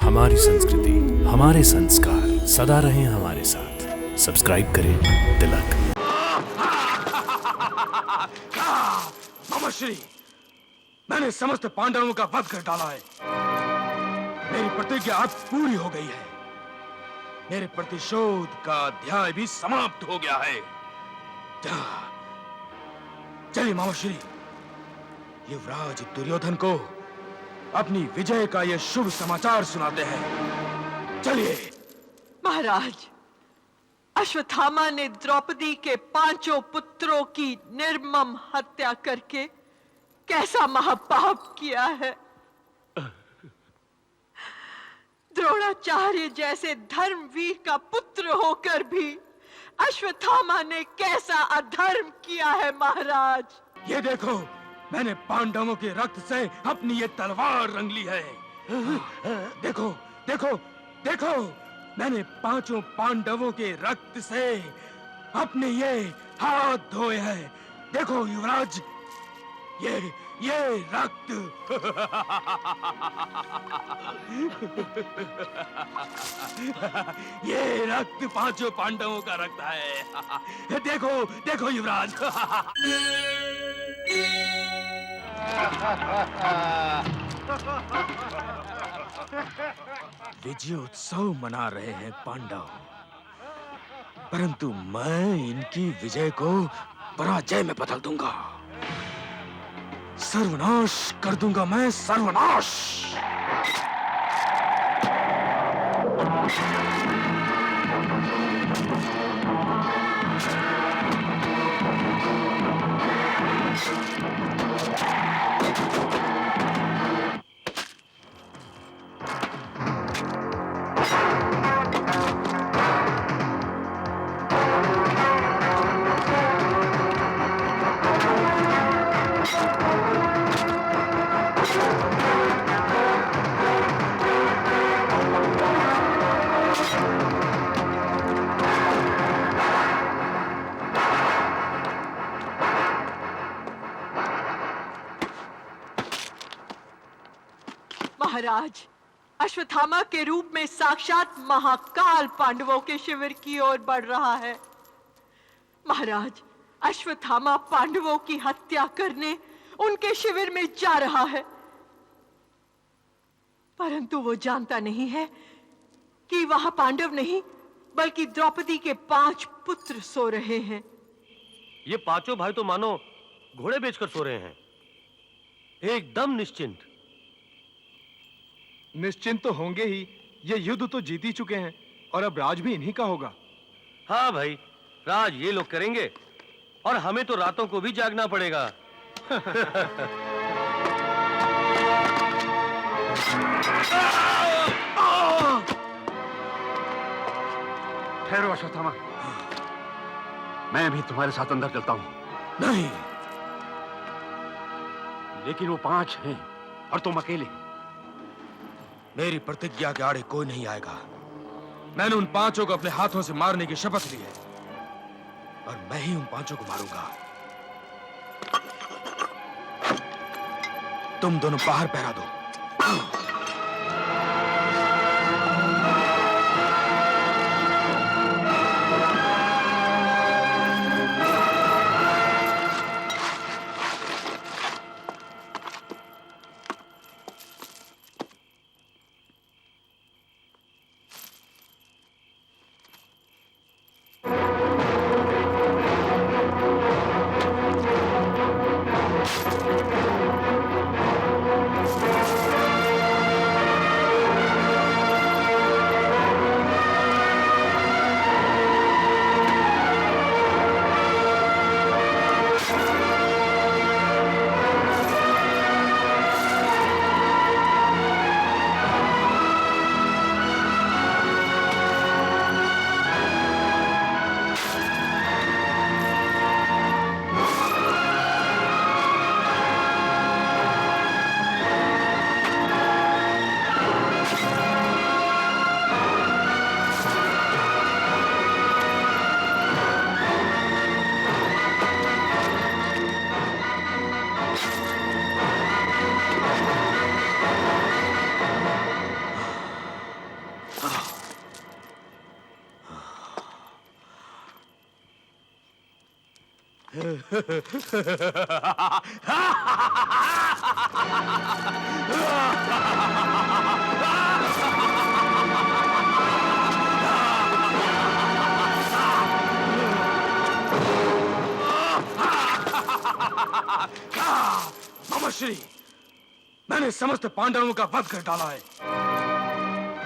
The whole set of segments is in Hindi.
हमारी संस्कृति, हमारे संस्कार सदा रहें हमारे साथ। सब्सक्राइब करें तिलक। मामाश्री, मैंने समस्त पांडवों का वध कर डाला है। मेरी प्रतिज्ञा अब पूरी हो गई है। मेरे प्रतिशोध का अध्याय भी समाप्त हो गया है। चलिए मामाश्री, युवराज दुर्योधन को अपनी विजय का यह शुभ समाचार सुनाते हैं। चलिए। महाराज, अश्वत्थामा ने द्रौपदी के 5 पुत्रों की निर्मम हत्या करके कैसा महापाप किया है। द्रोणाचार्य जैसे धर्मवीर का पुत्र होकर भी अश्वत्थामा ने कैसा अधर्म किया है महाराज। ये देखो, मैंने पांडवों के रक्त से अपनी ये तलवार रंग ली है। देखो देखो देखो, मैंने 5 पांडवों के रक्त से अपने ये हाथ धोए हैं। देखो युवराज, ये रक्त। ये रक्त 5 पांडवों का रक्त है। देखो देखो युवराज। विजयोत्सव मना रहे हैं पांडव, परंतु मैं इनकी विजय को पराजय में बदल दूंगा। सर्वनाश कर दूंगा मैं, सर्वनाश। महाराज, अश्वत्थामा के रूप में साक्षात महाकाल पांडवों के शिविर की ओर बढ़ रहा है। महाराज, अश्वत्थामा पांडवों की हत्या करने उनके शिविर में जा रहा है, परंतु वो जानता नहीं है कि वहां पांडव नहीं बल्कि द्रौपदी के 5 पुत्र सो रहे हैं। ये 5 भाई तो मानो घोड़े बेचकर सो रहे हैं, एकदम निश्चिंत। निश्चिंत तो होंगे ही, ये युद्ध तो जीत ही चुके हैं और अब राज भी इन्हीं का होगा। हाँ भाई, राज ये लोग करेंगे और हमें तो रातों को भी जागना पड़ेगा। ठहरो अश्वत्थामा, मैं भी तुम्हारे साथ अंदर चलता हूं। नहीं, लेकिन वो 5 हैं और तुम अकेले। मेरी प्रतिज्ञा के आड़े कोई नहीं आएगा। मैंने उन 5 को अपने हाथों से मारने की शपथ ली है और मैं ही उन 5 को मारूंगा। तुम दोनों बाहर पहरा दो। मामाश्री, मैंने समस्त पांडवों का वध कर डाला है।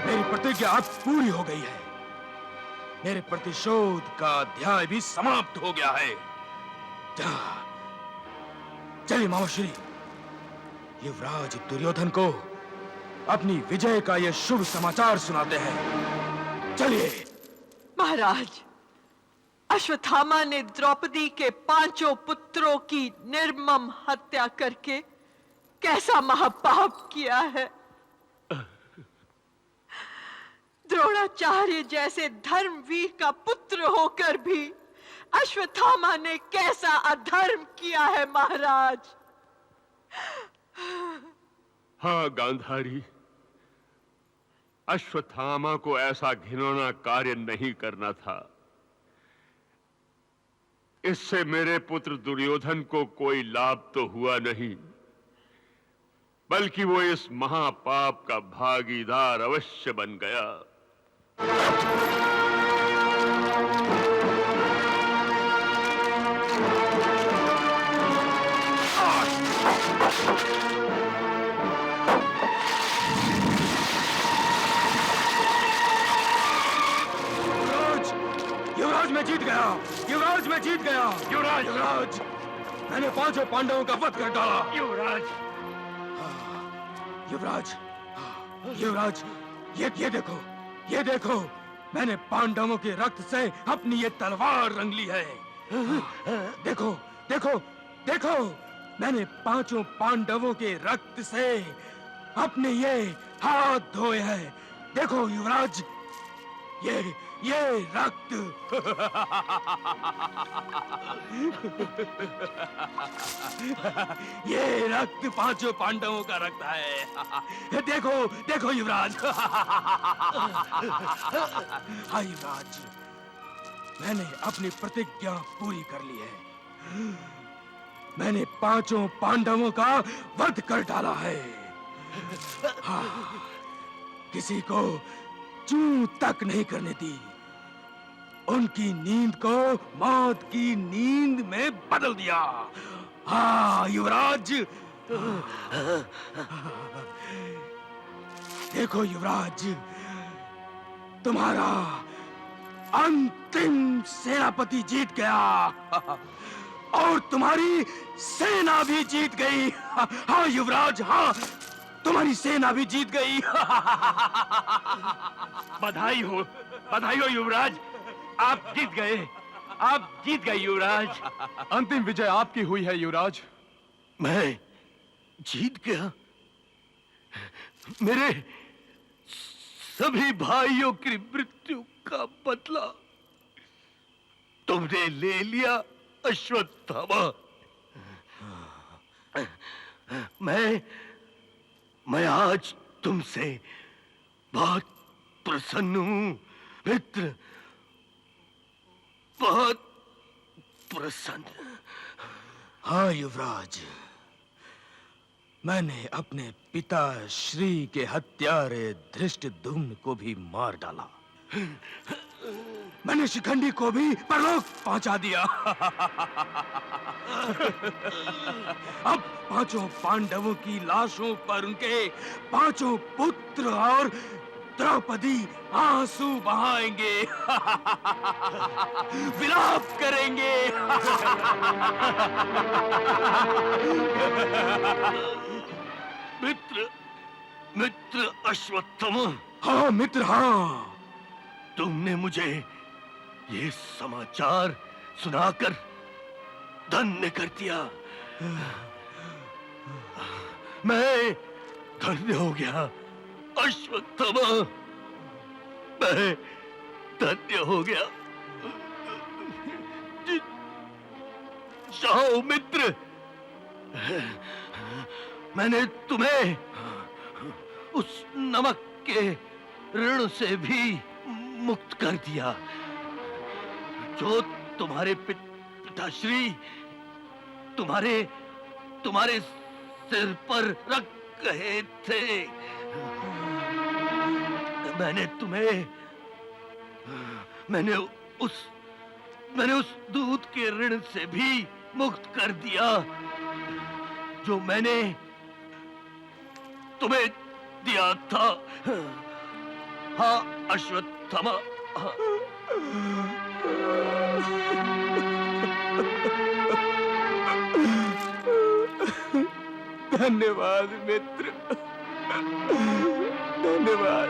मेरी प्रतिज्ञा अब पूरी हो गई है। मेरे प्रतिशोध का अध्याय भी समाप्त हो गया है। चलिए मामाश्री, युवराज दुर्योधन को अपनी विजय का यह शुभ समाचार सुनाते हैं। चलिए। महाराज, अश्वत्थामा ने द्रौपदी के 5 पुत्रों की निर्मम हत्या करके कैसा महापाप किया है। द्रोणाचार्य जैसे धर्मवीर का पुत्र होकर भी अश्वत्थामा ने कैसा अधर्म किया है महाराज। हाँ गांधारी, अश्वत्थामा को ऐसा घिनौना कार्य नहीं करना था। इससे मेरे पुत्र दुर्योधन को कोई लाभ तो हुआ नहीं, बल्कि वो इस महापाप का भागीदार अवश्य बन गया। युवराज, मैं जीत गया। युवराज, मैं जीत गया। युवराज, युवराज, मैंने 5 पांडवों का वध कर डाला। युवराज, युवराज, युवराज, ये देखो, ये देखो, मैंने पांडवों के रक्त से अपनी ये तलवार रंग ली है। देखो, देखो, देखो, मैंने 5 पांडवों के रक्त से अपने ये हाथ धोए हैं। देखो युवराज, ये रक्त। ये रक्त 5 पांडवों का रक्त है। देखो, देखो युवराज। हाँ युवराज, मैंने अपनी प्रतिज्ञा पूरी कर ली है। मैंने 5 पांडवों का वध कर डाला है। हाँ, किसी को चूं तक नहीं करने दी। उनकी नींद को मौत की नींद में बदल दिया। हाँ युवराज, देखो युवराज, तुम्हारा अंतिम सेनापति जीत गया और तुम्हारी सेना भी जीत गई। हाँ युवराज, हाँ, तुम्हारी सेना भी जीत गई। बधाई हो युवराज, आप जीत गए, आप जीत गए युवराज। अंतिम विजय आपकी हुई है युवराज। मैं जीत गया? मेरे सभी भाइयों की मृत्यु का बदला तुमने ले लिया अश्वत्थामा। मैं आज तुमसे बहुत प्रसन्न हूं मित्र, बहुत प्रसन्न। हाँ युवराज, मैंने अपने पिता श्री के हत्यारे धृष्टद्युम्न को भी मार डाला। मैंने शिखंडी को भी परलोक पहुंचा दिया। अब 5 पांडवों की लाशों पर उनके 5 पुत्र और द्रौपदी आंसू बहाएंगे, विलाप करेंगे। मित्र अश्वत्थामा। हाँ मित्र, हाँ। तुमने मुझे ये समाचार सुनाकर धन्य कर दिया। मैं धन्य हो गया अश्वत्थामा, मैं धन्य हो गया। जाओ मित्र, मैंने तुम्हें उस नमक के ऋण से भी मुक्त कर दिया जो तुम्हारे पिताश्री तुम्हारे तुम्हारे सिर पर रख गए थे। मैंने उस दूध के ऋण से भी मुक्त कर दिया जो मैंने तुम्हें दिया था। हाँ अश्वत्थामा। धन्यवाद मित्र, धन्यवाद।